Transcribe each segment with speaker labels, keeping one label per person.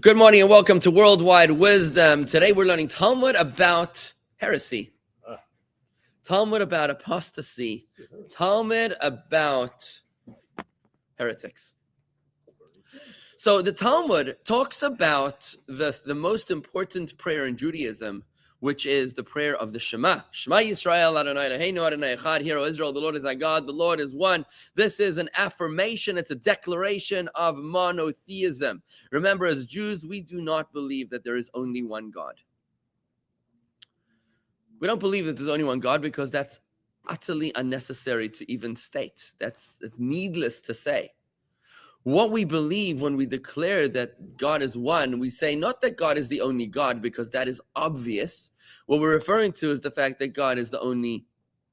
Speaker 1: Good morning and welcome to Worldwide Wisdom. Today we're learning Talmud about heresy, Talmud about apostasy, Talmud about heretics. So the Talmud talks about the most important prayer in Judaism, which is the prayer of the Shema. Shema Yisrael Adonai Eloheinu Adonai Echad. Hear, O Israel, the Lord is our God, the Lord is one. This is an affirmation, it's a declaration of monotheism. Remember, as Jews, we do not believe that there is only one God. We don't believe that there's only one God because that's utterly unnecessary to even state. It's needless to say. What we believe when we declare that God is one, we say not that God is the only God, because that is obvious. What we're referring to is the fact that God is the only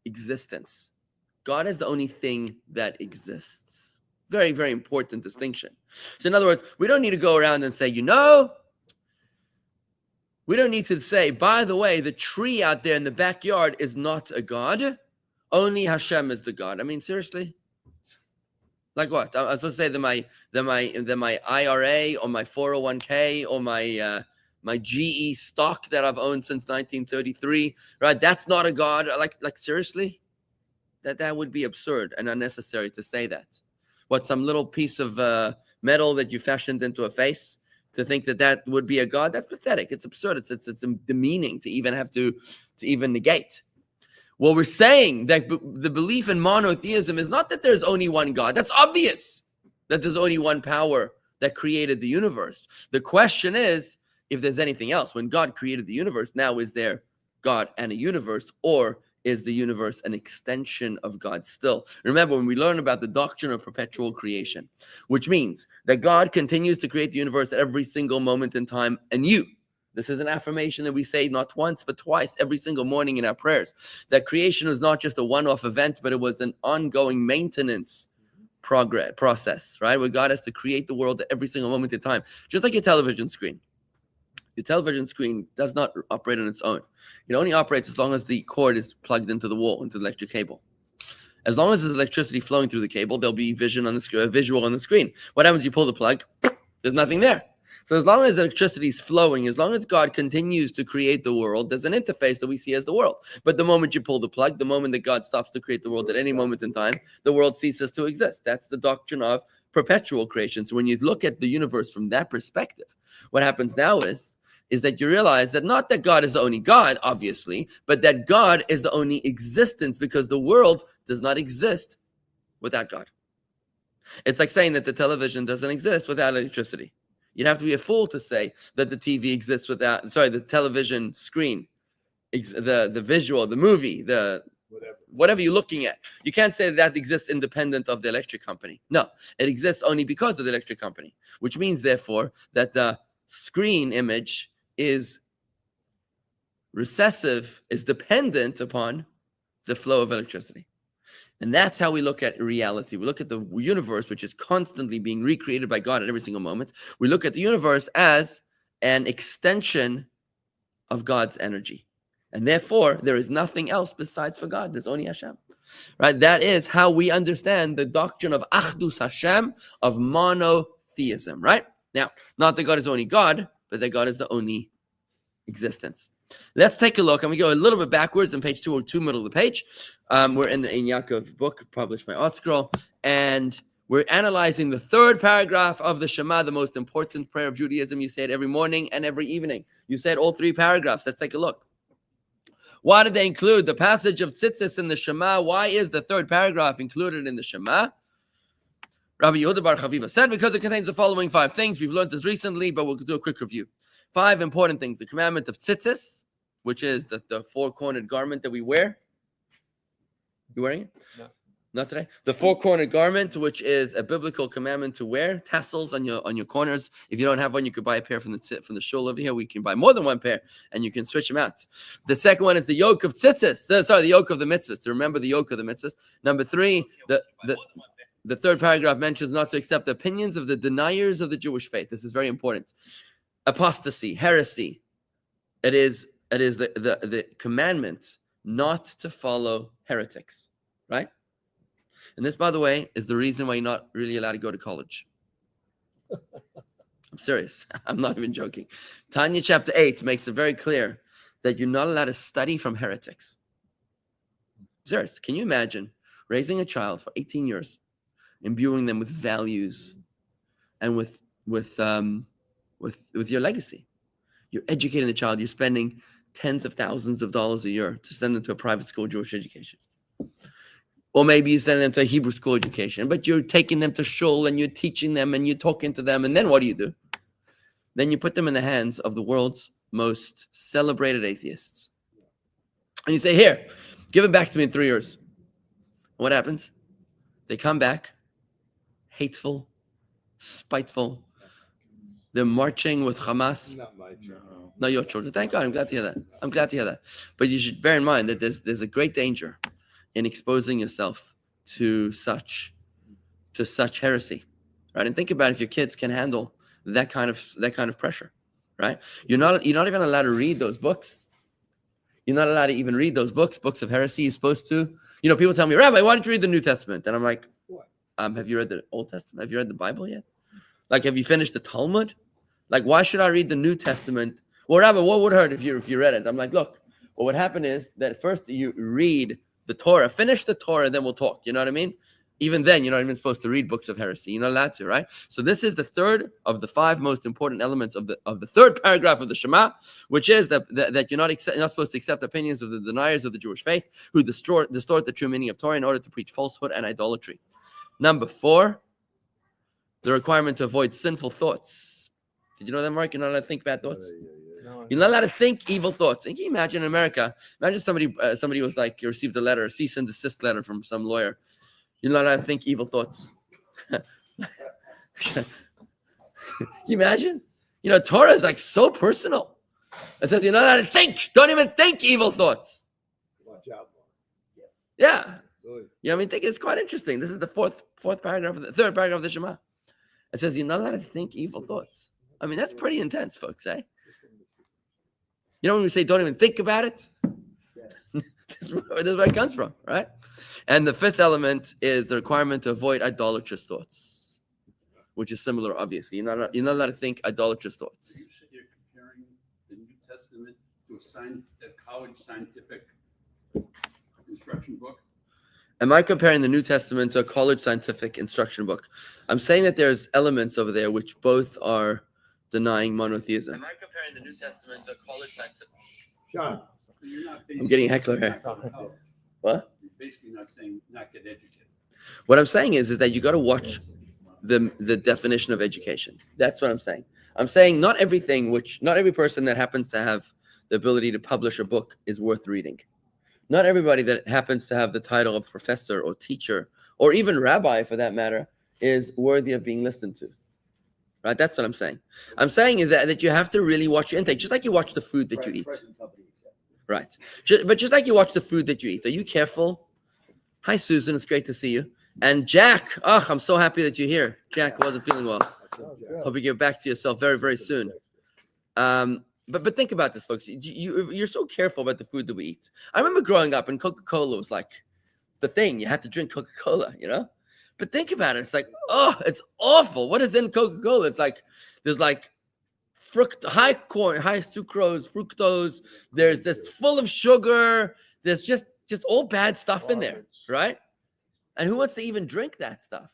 Speaker 1: existence. God is the only thing that exists. Very, very important distinction. So in other words, we don't need to go around and say, we don't need to say, by the way, the tree out there in the backyard is not a God. Only Hashem is the God. I mean, seriously? Like what? I was supposed to say that my IRA or my 401k or my GE stock that I've owned since 1933, right? That's not a God. Like seriously? That would be absurd and unnecessary to say that. What, some little piece of metal that you fashioned into a face to think that would be a God? That's pathetic. It's absurd. It's demeaning to even have to even negate. Well, we're saying that the belief in monotheism is not that there's only one God. That's obvious that there's only one power that created the universe. The question is, if there's anything else. When God created the universe, now is there God and a universe, or is the universe an extension of God still? Remember, when we learn about the doctrine of perpetual creation, which means that God continues to create the universe at every single moment in time anew. This is an affirmation that we say not once, but twice every single morning in our prayers. That creation was not just a one-off event, but it was an ongoing maintenance process, right? Where God has to create the world at every single moment in time. Just like your television screen. Your television screen does not operate on its own. It only operates as long as the cord is plugged into the wall, into the electric cable. As long as there's electricity flowing through the cable, there'll be visual on the screen. What happens? You pull the plug, there's nothing there. So as long as electricity is flowing, as long as God continues to create the world, there's an interface that we see as the world. But the moment you pull the plug, the moment that God stops to create the world at any moment in time, the world ceases to exist. That's the doctrine of perpetual creation. So when you look at the universe from that perspective, what happens now is that you realize that not that God is the only God, obviously, but that God is the only existence, because the world does not exist without God. It's like saying that the television doesn't exist without electricity. You'd have to be a fool to say that the TV exists without, the television screen, the visual, the movie, whatever you're looking at. You can't say that exists independent of the electric company. No, it exists only because of the electric company, which means, therefore, that the screen image is recessive, is dependent upon the flow of electricity. And that's how we look at reality. We look at the universe, which is constantly being recreated by God at every single moment. We look at the universe as an extension of God's energy. And therefore, there is nothing else besides for God. There's only Hashem. Right? That is how we understand the doctrine of Achdus Hashem, of monotheism. Right? Now, not that God is only God, but that God is the only existence. Let's take a look, and we go a little bit backwards on page 202, middle of the page. We're in the Ein Yaakov book, published by ArtScroll, and we're analyzing the third paragraph of the Shema, the most important prayer of Judaism. You say it every morning and every evening. You say it all three paragraphs. Let's take a look. Why did they include the passage of tzitzis in the Shema? Why is the third paragraph included in the Shema? Rabbi Yehuda Bar Chaviva said, because it contains the following 5 things. We've learned this recently, but we'll do a quick review. 5 important things. The commandment of tzitzis, which is the four-cornered garment that we wear. You wearing it? No. Not today. The four-cornered garment, which is a biblical commandment to wear. Tassels on your corners. If you don't have one, you could buy a pair from the shul over here. We can buy more than one pair, and you can switch them out. The second one is the yoke of tzitzis. The yoke of the mitzvahs. To remember the yoke of the mitzvahs. Number 3, the third paragraph mentions not to accept the opinions of the deniers of the Jewish faith. This is very important. Apostasy, heresy. It is the commandment not to follow heretics, right? And this, by the way, is the reason why you're not really allowed to go to college. I'm serious. I'm not even joking. Tanya chapter 8 makes it very clear that you're not allowed to study from heretics. I'm serious. Can you imagine raising a child for 18 years, imbuing them with values and with your legacy? You're educating the child. You're spending tens of thousands of dollars a year to send them to a private school Jewish education. Or maybe you send them to a Hebrew school education, but you're taking them to shul and you're teaching them and you're talking to them. And then what do? Then you put them in the hands of the world's most celebrated atheists. And you say, here, give it back to me in 3 years. What happens? They come back hateful, spiteful. They're marching with Hamas.
Speaker 2: Not my children.
Speaker 1: No, your children. Thank God. I'm glad to hear that. But you should bear in mind that there's a great danger in exposing yourself to such heresy, right? And think about if your kids can handle that kind of pressure, right? You're not even allowed to read those books. You're not allowed to even read those books of heresy. You're supposed to. People tell me, Rabbi, why don't you read the New Testament? And I'm like,
Speaker 2: What?
Speaker 1: Have you read the Old Testament? Have you read the Bible yet? Like, have you finished the Talmud? Like, why should I read the New Testament? Well, Rabbi, what would hurt if you read it? I'm like, look, what would happen is that first you read the Torah, finish the Torah, then we'll talk. You know what I mean? Even then, you're not even supposed to read books of heresy. You're not allowed to, right? So this is the third of the 5 most important elements of the third paragraph of the Shema, which is that you're not supposed to accept opinions of the deniers of the Jewish faith who distort the true meaning of Torah in order to preach falsehood and idolatry. Number 4, the requirement to avoid sinful thoughts. Did you know that, Mark? You're not allowed to think bad thoughts. You're not allowed to think evil thoughts. And can you imagine in America? Imagine somebody was like, you received a cease and desist letter from some lawyer. You're not allowed to think evil thoughts. Can you imagine? Torah is like so personal. It says you're not allowed to think. Don't even think evil thoughts.
Speaker 2: Watch out, Mark.
Speaker 1: Yeah.
Speaker 2: Good.
Speaker 1: I think it's quite interesting. This is the third paragraph of the Shema. It says you're not allowed to think evil thoughts. I mean, that's pretty intense, folks, eh? When we say don't even think about it, this is where it comes from, right? And the 5th element is the requirement to avoid idolatrous thoughts, which is similar, obviously. You're not allowed to think idolatrous thoughts.
Speaker 3: You said you're comparing the New Testament to a college scientific instruction book.
Speaker 1: Am I comparing the New Testament to a college scientific instruction book? I'm saying that there's elements over there which both are denying monotheism. Am I comparing the New Testament to a college scientific?
Speaker 2: Sean.
Speaker 1: I'm getting a heckler here. What?
Speaker 3: You're basically not saying not get educated.
Speaker 1: What I'm saying is that you got to watch the definition of education. That's what I'm saying. I'm saying not every person that happens to have the ability to publish a book is worth reading. Not everybody that happens to have the title of professor or teacher or even rabbi, for that matter, is worthy of being listened to. Right? That's what I'm saying. I'm saying is that you have to really watch your intake, just like you watch the food that you eat. Right. But just like you watch the food that you eat. Are you careful? Hi, Susan. It's great to see you. And Jack. Oh, I'm so happy that you're here. Jack wasn't feeling well. Hope you get back to yourself very, very soon. But think about this, folks. You're so careful about the food that we eat. I remember growing up and Coca-Cola was like the thing. You had to drink Coca-Cola, But think about it. It's like, it's awful. What is in Coca-Cola? It's like, there's like high sucrose, fructose. There's this full of sugar. There's just all bad stuff in there, right? And who wants to even drink that stuff,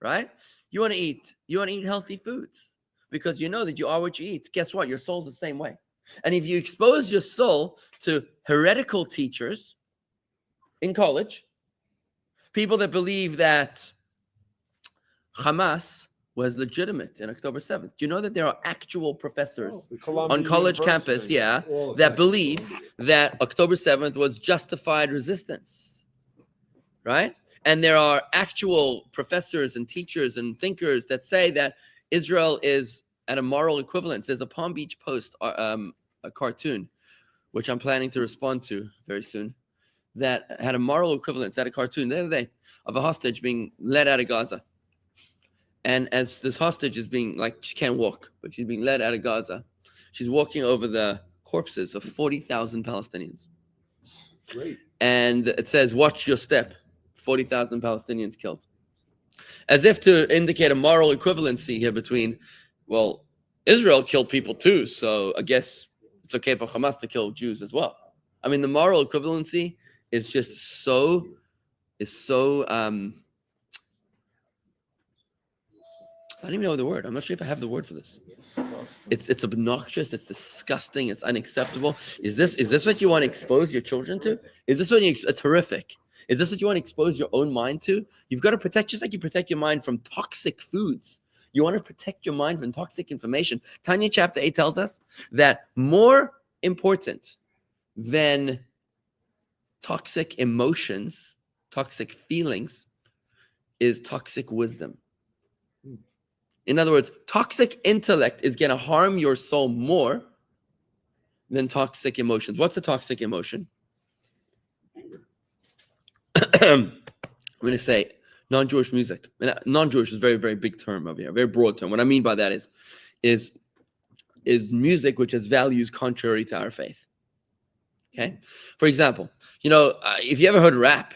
Speaker 1: right? You want to eat healthy foods because you know that you are what you eat. Guess what? Your soul's the same way. And if you expose your soul to heretical teachers in college, people that believe that Hamas was legitimate in October 7th. Do you know that there are actual professors on college campus, that believe that October 7th was justified resistance, right? And there are actual professors and teachers and thinkers that say that Israel is at a moral equivalence. There's a Palm Beach Post, a cartoon, which I'm planning to respond to very soon, that had a moral equivalence. That a cartoon the other day of a hostage being led out of Gaza. And as this hostage is being, she can't walk, but she's being led out of Gaza. She's walking over the corpses of 40,000 Palestinians.
Speaker 2: Great.
Speaker 1: And it says, watch your step, 40,000 Palestinians killed. As if to indicate a moral equivalency here between, Israel killed people too, so I guess it's okay for Hamas to kill Jews as well. I mean, the moral equivalency is just so I don't even know the word. I'm not sure if I have the word for this. It's obnoxious. It's disgusting. It's unacceptable. Is this what you want to expose your children to? Is this what it's horrific? Is this what you want to expose your own mind to? You've got to protect, just like you protect your mind from toxic foods. You want to protect your mind from toxic information. Tanya chapter 8 tells us that more important than toxic emotions, toxic feelings, is toxic wisdom. In other words, toxic intellect is going to harm your soul more than toxic emotions. What's a toxic emotion? I'm going to say non-Jewish music. Non-Jewish is a very, very big term over here, very broad term. What I mean by that is music which has values contrary to our faith. Okay? For example, if you ever heard rap,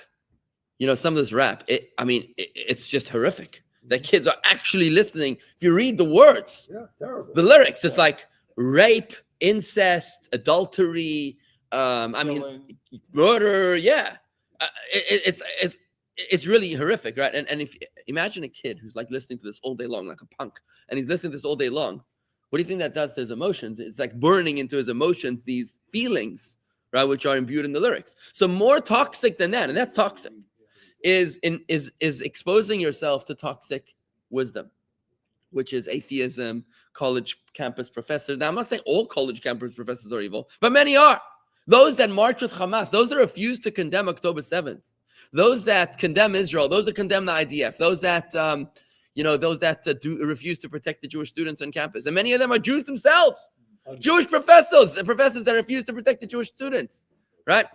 Speaker 1: some of this rap, it's just horrific. The kids are actually listening. If you read the words,
Speaker 2: terrible.
Speaker 1: the lyrics, it's like rape, incest, adultery, murder. Yeah, it's really horrific, right? And if imagine a kid who's like listening to this all day long, like a punk, and he's listening to this all day long. What do you think that does to his emotions? It's like burning into his emotions these feelings, right, which are imbued in the lyrics. So more toxic than that, and that's toxic, is exposing yourself to toxic wisdom, which is atheism, college campus professors. Now, I'm not saying all college campus professors are evil, but many are. Those that march with Hamas, those that refuse to condemn October 7th, those that condemn Israel, those that condemn the IDF, those that refuse to protect the Jewish students on campus, and many of them are Jews themselves, Jewish professors that refuse to protect the Jewish students. Right?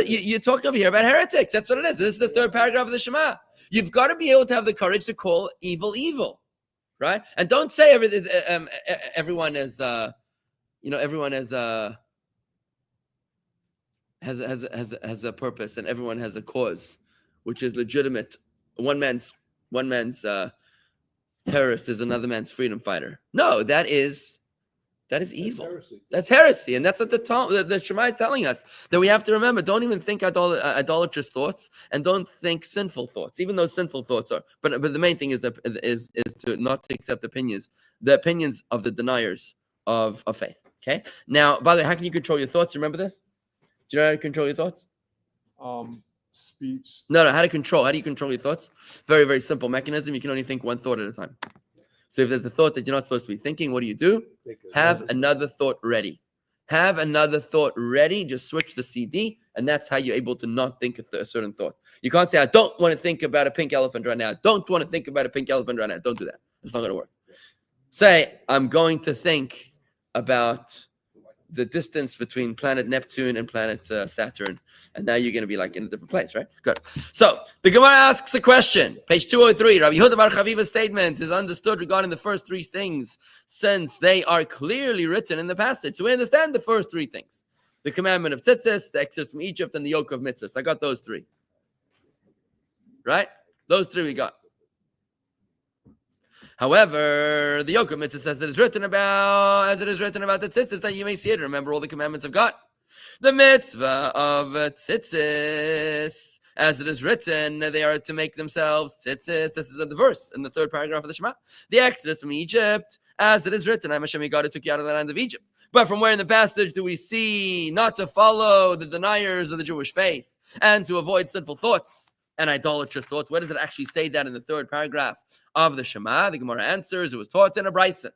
Speaker 1: You talk over here about heretics. That's what it is. This is the third paragraph of the Shema. You've got to be able to have the courage to call evil evil, right? And don't say everyone has a purpose and everyone has a cause, which is legitimate. One man's terrorist is another man's freedom fighter. No, that is evil. That's heresy. And that's what the Shema is telling us, that we have to remember. Don't even think idolatrous thoughts, and don't think sinful thoughts, even though sinful thoughts are. But the main thing is to not to accept the opinions of the deniers of faith. Okay? Now, by the way, how can you control your thoughts? Remember this? Do you know how to control your thoughts?
Speaker 4: Speech.
Speaker 1: No, how do you control your thoughts? Very, very simple mechanism. You can only think one thought at a time. So if there's a thought that you're not supposed to be thinking, what do? Have another thought ready. Have another thought ready. Just switch the CD, and that's how you're able to not think a certain thought. You can't say, I don't want to think about a pink elephant right now. I don't want to think about a pink elephant right now. Don't do that. It's not going to work. Say, I'm going to think about the distance between planet Neptune and planet Saturn. And now you're going to be like in a different place, right? Good. So the Gemara asks a question. Page 203. Rabbi Yehuda bar Chaviva's statement is understood regarding the first three things, since they are clearly written in the passage. So we understand the first three things. The commandment of tzitzis, the exodus from Egypt, and the yoke of mitzvahs. I got those three. Right? Those three we got. However, the yoke of mitzvah says that it's written about, as it is written about the tzitzis, that you may see it. Remember all the commandments of God. The mitzvah of tzitzis, as it is written, they are to make themselves tzitzis. This is the verse in the third paragraph of the Shema. The exodus from Egypt, as it is written, I am Hashem, your God, who took you out of the land of Egypt. But from where in the passage do we see not to follow the deniers of the Jewish faith and to avoid sinful thoughts and idolatrous thoughts? Where does it actually say that in the third paragraph of the Shema? The Gemara answers, it was taught in a brisa.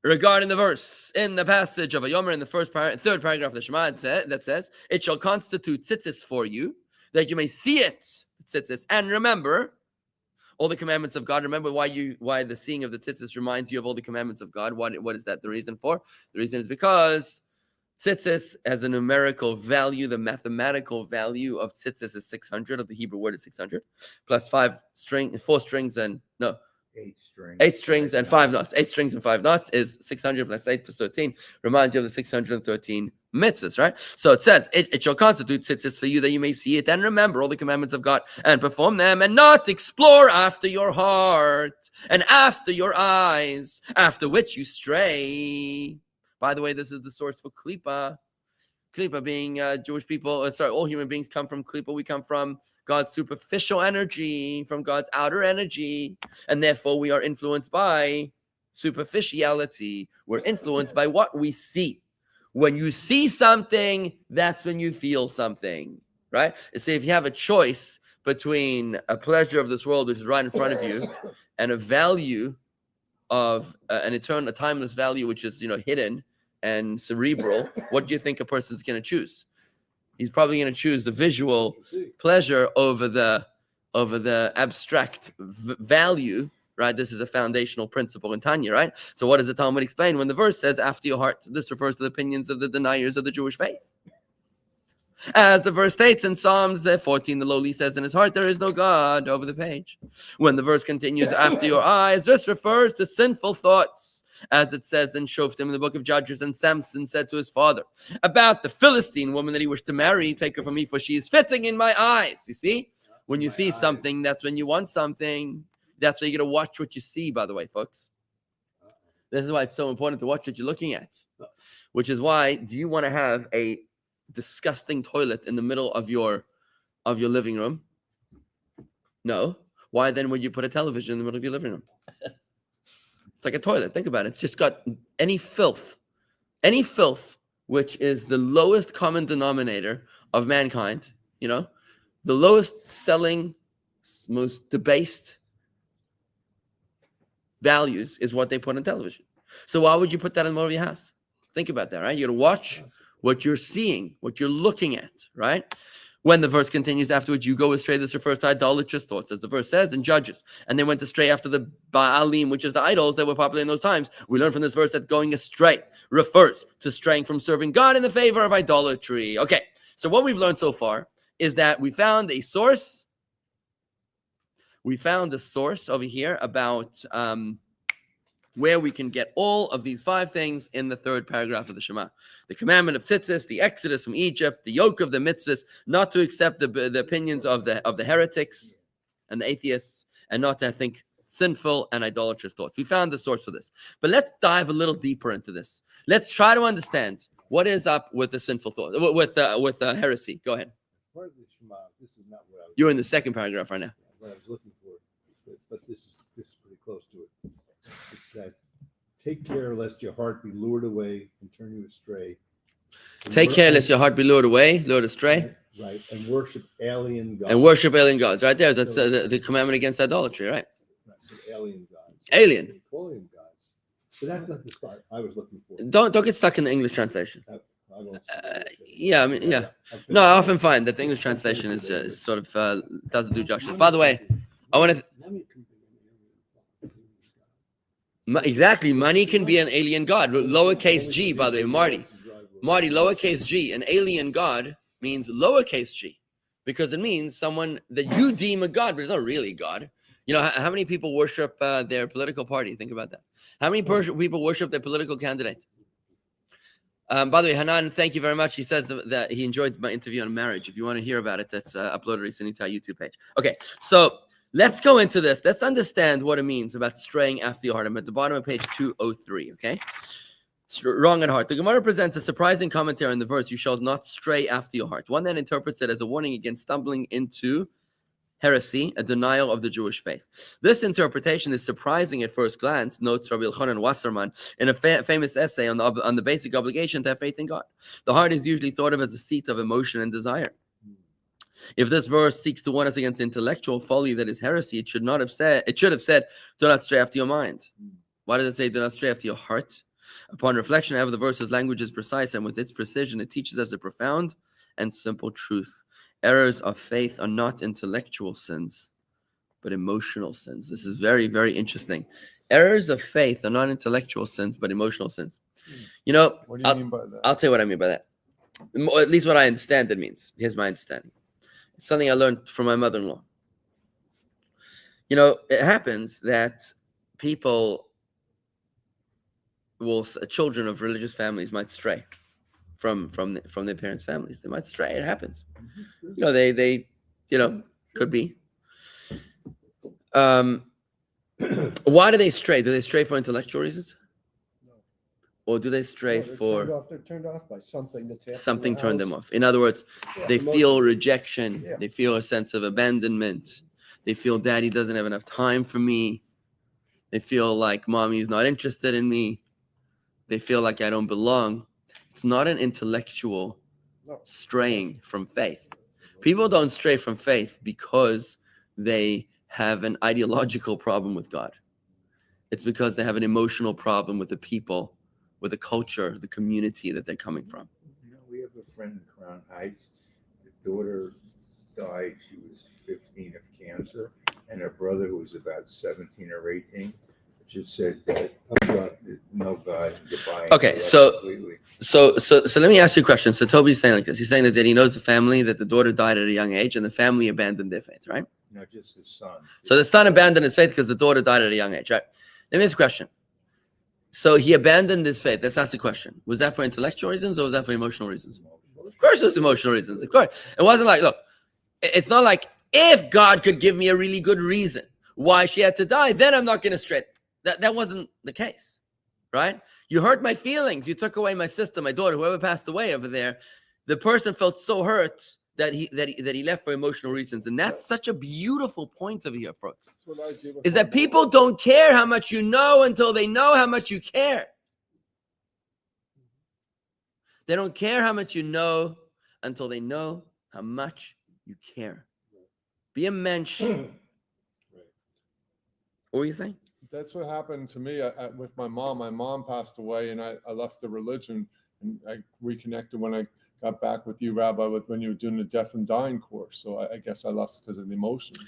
Speaker 1: Regarding the verse in the passage of Vayomer in the third paragraph of the Shema, that says, it shall constitute tzitzis for you, that you may see it, tzitzis, and remember all the commandments of God. Remember why the seeing of the tzitzis reminds you of all the commandments of God. What is that the reason for? The reason is because tzitzis has a numerical value. The mathematical value of tzitzis is 600. Of the Hebrew word is 600, plus 8 strings and 5 knots. 8 strings and 5 knots is 600 plus 8 plus 13. Reminds you of the 613 mitzvahs, right? So it says, it shall constitute tzitzis for you that you may see it and remember all the commandments of God and perform them and not explore after your heart and after your eyes, after which you stray. By the way, this is the source for klipa. Klipa being Jewish people, all human beings come from klipa. We come from God's superficial energy, from God's outer energy, and therefore we are influenced by superficiality. We're influenced by what we see. When you see something, that's when you feel something, right? See, if you have a choice between a pleasure of this world, which is right in front of you, and a value of an eternal, a timeless value, which is hidden and cerebral, what do you think a person's going to choose? He's probably going to choose the visual pleasure over the abstract value. Right, this is a foundational principle in Tanya, right? So what does the Talmud explain when the verse says, after your heart? This refers to the opinions of the deniers of the Jewish faith. As the verse states in Psalms 14, the lowly says in his heart, there is no God, over the page. When the verse continues, after your eyes, this refers to sinful thoughts. As it says in Shoftim in the book of Judges, and Samson said to his father, about the Philistine woman that he wished to marry, take her from me, for she is fitting in my eyes. You see? When you see something, that's when you want something. That's why you got to watch what you see, by the way, folks. This is why it's so important to watch what you're looking at. Which is why, do you want to have a disgusting toilet in the middle of your living room? No. Why then would you put a television in the middle of your living room? It's like a toilet. Think about it. It's just got any filth, which is the lowest common denominator of mankind, the lowest selling, most debased values is what they put on television. So why would you put that in the middle of your house? Think about that, right? You got to watch what you're seeing, what you're looking at, right? When the verse continues afterwards, you go astray. This refers to idolatrous thoughts, as the verse says in Judges. And they went astray after the Baalim, which is the idols that were popular in those times. We learn from this verse that going astray refers to straying from serving God in the favor of idolatry. Okay, so what we've learned so far is that we found a source. We found a source over here about where we can get all of these 5 things in the 3rd paragraph of the Shema. The commandment of tzitzis, the exodus from Egypt, the yoke of the mitzvahs, not to accept the opinions of the heretics and the atheists, and not to think sinful and idolatrous thoughts. We found the source for this. But let's dive a little deeper into this. Let's try to understand what is up with the sinful thought, with heresy. Go ahead.
Speaker 2: Part of the Shema, this is not what I was.
Speaker 1: You're in the 2nd paragraph right now.
Speaker 2: What I was looking for, but this is pretty close to it. It's that take care lest your heart be lured away and turn you astray.
Speaker 1: Take care lest your heart be lured astray.
Speaker 2: Right, and worship alien gods.
Speaker 1: Right there. That's the commandment against idolatry, right?
Speaker 2: Right, so alien gods.
Speaker 1: Alien.
Speaker 2: Alien gods. But that's not the spot I was looking for.
Speaker 1: Don't get stuck in the English translation.
Speaker 2: Yeah.
Speaker 1: No, I often find that the English translation is sort of doesn't do justice. By the way, I want to exactly. Money can be an alien god. Lowercase g, by the way, Marty, lowercase g. An alien god means lowercase g, because it means someone that you deem a god, but it's not really God. How many people worship their political party? Think about that. How many people worship their political candidate? By the way, Hanan, thank you very much. He says that he enjoyed my interview on marriage. If you want to hear about it, that's uploaded recently to our YouTube page. Okay, so let's go into this. Let's understand what it means about straying after your heart. I'm at the bottom of page 203, okay? Wrong at heart. The Gemara presents a surprising commentary on the verse, you shall not stray after your heart. One then interprets it as a warning against stumbling into heresy, a denial of the Jewish faith. This interpretation is surprising at first glance, notes Rabbi Yochanan Wasserman in a famous essay on the basic obligation to have faith in God. The heart is usually thought of as a seat of emotion and desire. If this verse seeks to warn us against intellectual folly that is heresy, it should have said, do not stray after your mind. Why does it say, do not stray after your heart? Upon reflection, however, the verse's language is precise, and with its precision, it teaches us a profound and simple truth. Errors of faith are not intellectual sins, but emotional sins. This is very, very interesting. Errors of faith are not intellectual sins, but emotional sins.
Speaker 2: What do you mean by that?
Speaker 1: I'll tell you what I mean by that. Or at least what I understand it means. Here's my understanding. It's something I learned from my mother-in-law. It happens that children of religious families might stray from their parents' families. They might stray. It happens. They could be. Why do they stray? Do they stray for intellectual reasons?
Speaker 4: No.
Speaker 1: Or do they stray
Speaker 4: No,
Speaker 1: for
Speaker 4: they're turned off by something that's happened in
Speaker 1: something
Speaker 4: the
Speaker 1: turned them
Speaker 4: house.
Speaker 1: off? In other words,
Speaker 4: Yeah,
Speaker 1: they
Speaker 4: emotion.
Speaker 1: feel rejection.
Speaker 4: Yeah.
Speaker 1: They feel a sense of abandonment. They feel daddy doesn't have enough time for me. They feel like mommy is not interested in me. They feel like I don't belong. It's not an intellectual
Speaker 4: No.
Speaker 1: straying from faith. People don't stray from faith because they have an ideological problem with God. It's because they have an emotional problem with the people, with the culture, the community that they're coming from.
Speaker 2: We have a friend in Crown Heights. The daughter died. She was 15 of cancer, and her brother, who was about 17 or 18, just said that no God, goodbye.
Speaker 1: Okay, so let me ask you a question. So Toby's saying like this. He's saying that he knows the family, that the daughter died at a young age, and the family abandoned their faith, right?
Speaker 2: No, just his son.
Speaker 1: So the son abandoned his faith because the daughter died at a young age, right? Let me ask you a question. So he abandoned his faith. Let's ask the question. Was that for intellectual reasons or was that for emotional reasons? Of course it was emotional reasons. Of course. It wasn't like, look, it's not like if God could give me a really good reason why she had to die, then I'm not going to stray. That wasn't the case, right? You hurt my feelings. You took away my sister, my daughter, whoever passed away over there. The person felt so hurt that he left for emotional reasons. And that's such a beautiful point over here, folks.
Speaker 4: That's what I do with
Speaker 1: Is
Speaker 4: my
Speaker 1: that people don't care how much you know until they know how much you care. They don't care how much you know until they know how much you care. Be a mensch. What were you saying?
Speaker 5: That's what happened to me with my mom. My mom passed away, and I left the religion, and I reconnected when I got back with you, Rabbi, when you were doing the death and dying course. So I guess I left because of the emotions.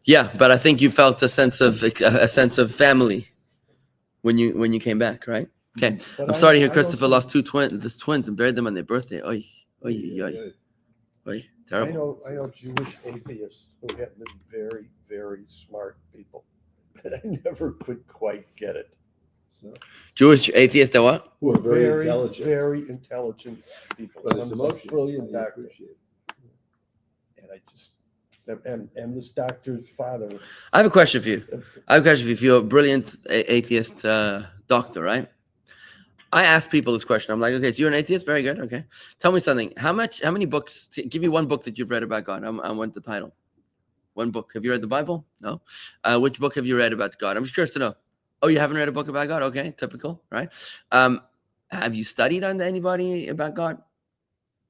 Speaker 1: Yeah, but I think you felt a sense of family when you came back, right? Okay.
Speaker 4: But
Speaker 1: I'm sorry to
Speaker 4: I
Speaker 1: hear
Speaker 4: know
Speaker 1: Christopher
Speaker 4: some-
Speaker 1: lost two twins and buried them on their birthday. Oy, oy, oy, oy. Terrible.
Speaker 4: I know Jewish atheists who have been very, very smart people, but I never could quite get it.
Speaker 2: So,
Speaker 1: Jewish atheists are what?
Speaker 2: who are very intelligent.
Speaker 4: very intelligent people.
Speaker 2: But
Speaker 4: And
Speaker 2: it's
Speaker 4: I'm
Speaker 2: emotions.
Speaker 4: brilliant
Speaker 2: I
Speaker 4: doctor,
Speaker 2: appreciate it.
Speaker 4: and I just and this doctor's father.
Speaker 1: I have a question for you. If you're a brilliant atheist doctor, right? I ask people this question. I'm like, okay, so you're an atheist? Very good. Okay. Tell me something. How many books? Give me one book that you've read about God. I want the title. One book. Have you read the Bible? No. Which book have you read about God? I'm just curious to know. Oh, you haven't read a book about God? Okay, typical, right? Have you studied on anybody about God?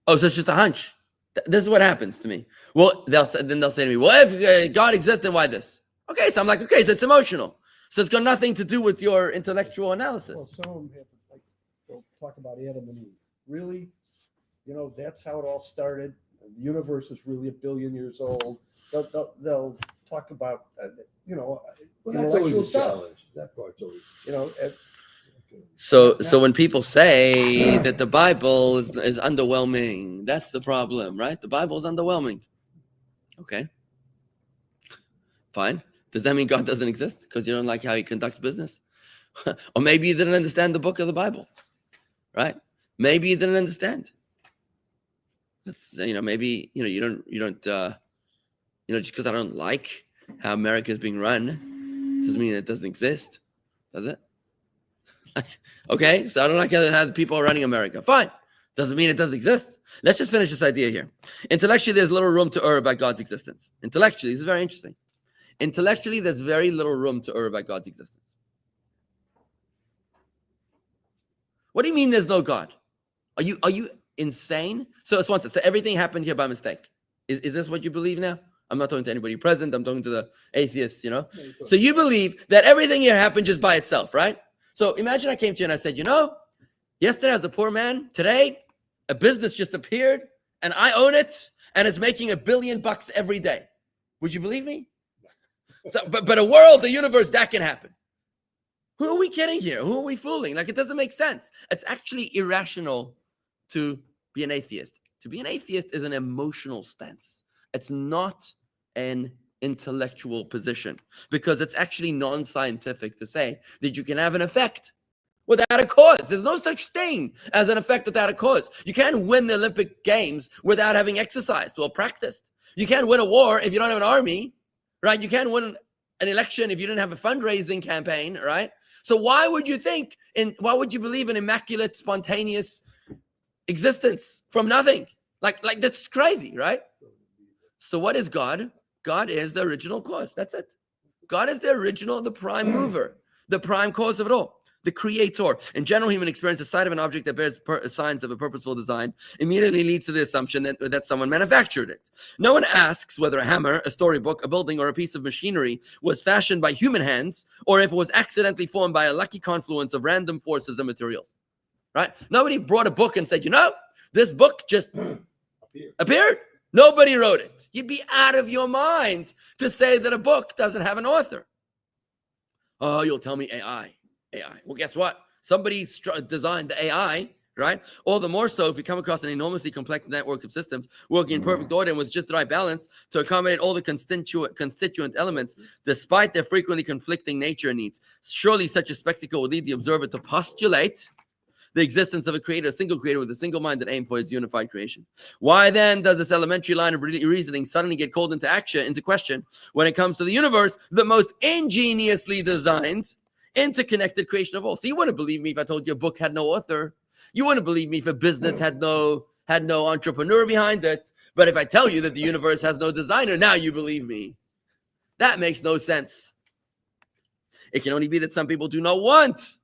Speaker 1: Oh, so it's just a hunch. This is what happens to me. Well, they'll say to me, well, if God exists, then why this? Okay, so I'm like, okay, so it's emotional. So it's got nothing to do with your intellectual analysis.
Speaker 4: Well, some of them have like they'll talk about Adam and Eve. Really, that's how it all started. The universe is really 1 billion years old. They'll talk about
Speaker 2: Well, that's always
Speaker 4: intellectual
Speaker 2: a
Speaker 4: stuff.
Speaker 2: challenge. That part's always.
Speaker 4: And
Speaker 1: So when people say that the Bible is underwhelming, that's the problem, right? The Bible is underwhelming. Okay. Fine. Does that mean God doesn't exist because you don't like how he conducts business? Or maybe you didn't understand the book of the Bible, right? Maybe you didn't understand. That's maybe you don't just because I don't like how America is being run doesn't mean it doesn't exist, does it? Okay, so I don't like how the people are running America. Fine. Doesn't mean it doesn't exist. Let's just finish this idea here. Intellectually, there's little room to err about God's existence. Intellectually, this is very interesting. Intellectually, there's very little room to err about God's existence. What do you mean there's no God? Are you insane? So it's one sense. So everything happened here by mistake. Is this what you believe now? I'm not talking to anybody present. I'm talking to the atheists, So you believe that everything here happened just by itself, right? So imagine I came to you and I said, yesterday I was a poor man. Today, a business just appeared and I own it and it's making $1 billion every day. Would you believe me? So, but a world, a universe, that can happen. Who are we kidding here? Who are we fooling? Like, it doesn't make sense. It's actually irrational to be an atheist. To be an atheist is an emotional stance. It's not an intellectual position because it's actually non-scientific to say that you can have an effect without a cause. There's no such thing as an effect without a cause. You can't win the Olympic Games without having exercised or practiced. You can't win a war if you don't have an army, right? You can't win an election if you didn't have a fundraising campaign, right? So why would you believe in immaculate, spontaneous existence from nothing? Like that's crazy, right? So what is God? God is the original cause. That's it. God is the original, the prime mover, the prime cause of it all, the creator. In general human experience, the sight of an object that bears signs of a purposeful design immediately leads to the assumption that someone manufactured it. No one asks whether a hammer, a storybook, a building, or a piece of machinery was fashioned by human hands, or if it was accidentally formed by a lucky confluence of random forces and materials, right? Nobody brought a book and said, this book just appeared. Nobody wrote it. You'd be out of your mind to say that a book doesn't have an author. Oh, you'll tell me AI. Well, guess what? Somebody designed the AI, right? All the more so if you come across an enormously complex network of systems working in perfect order and with just the right balance to accommodate all the constituent elements, despite their frequently conflicting nature and needs. Surely such a spectacle will lead the observer to postulate the existence of a single creator with a single mind that aimed for his unified creation. Why then does this elementary line of reasoning suddenly get called into question when it comes to the universe, the most ingeniously designed, interconnected creation of all? So you wouldn't believe me if I told you a book had no author. You wouldn't believe me if a business had no entrepreneur behind it. But if I tell you that the universe has no designer, now you believe me. That makes no sense. It can only be that some people do not want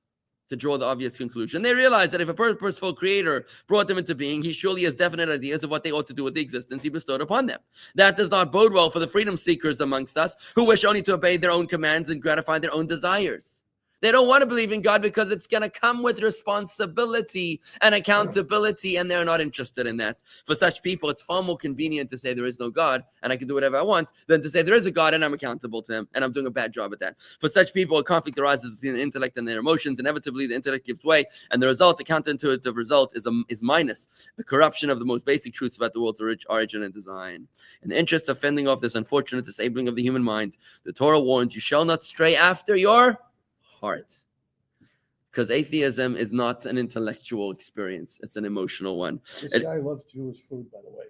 Speaker 1: to draw the obvious conclusion. They realize that if a purposeful creator brought them into being, he surely has definite ideas of what they ought to do with the existence he bestowed upon them. That does not bode well for the freedom seekers amongst us who wish only to obey their own commands and gratify their own desires. They don't want to believe in God because it's going to come with responsibility and accountability, and they're not interested in that. For such people, it's far more convenient to say there is no God and I can do whatever I want than to say there is a God and I'm accountable to him and I'm doing a bad job at that. For such people, a conflict arises between the intellect and their emotions. Inevitably, the intellect gives way, and the counterintuitive result is minus, a corruption of the most basic truths about the world's origin and design. In the interest of fending off this unfortunate disabling of the human mind, the Torah warns, you shall not stray after your heart, because atheism is not an intellectual experience, it's an emotional one.
Speaker 4: This guy loves Jewish food, by the way.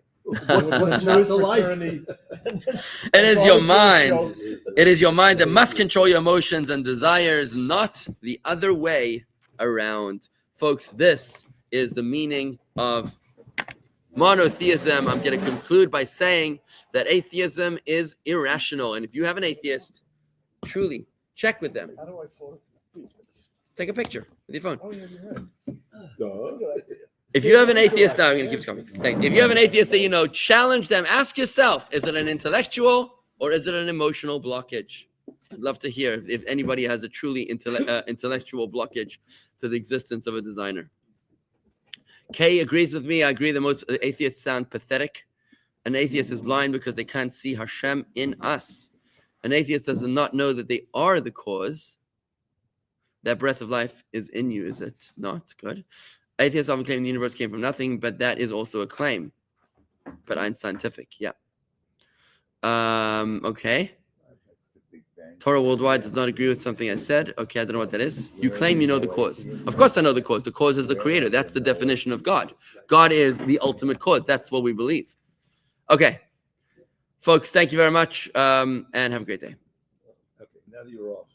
Speaker 1: It is your mind. It is your mind that must control your emotions and desires, not the other way around. Folks, this is the meaning of monotheism. I'm going to conclude by saying that atheism is irrational. And if you have an atheist, truly, check with them.
Speaker 4: How do I photograph this?
Speaker 1: Take a picture with your phone.
Speaker 4: Oh, yeah, you're right.
Speaker 1: If you have an atheist, now I'm going to keep coming. Thanks. If you have an atheist that you know, challenge them. Ask yourself, is it an intellectual or is it an emotional blockage? I'd love to hear if anybody has a truly intellectual blockage to the existence of a designer. Kay agrees with me. I agree that most atheists sound pathetic. An atheist is blind because they can't see Hashem in us. An atheist does not know that they are the cause. That breath of life is in you, is it not? Good. Atheists often claim the universe came from nothing, but that is also a claim. But unscientific, yeah. Okay. Torah Worldwide does not agree with something I said. Okay, I don't know what that is. You claim you know the cause. Of course I know the cause. The cause is the creator. That's the definition of God. God is the ultimate cause. That's what we believe. Okay. Folks, thank you very much, and have a great day.
Speaker 2: Okay, now that you're off.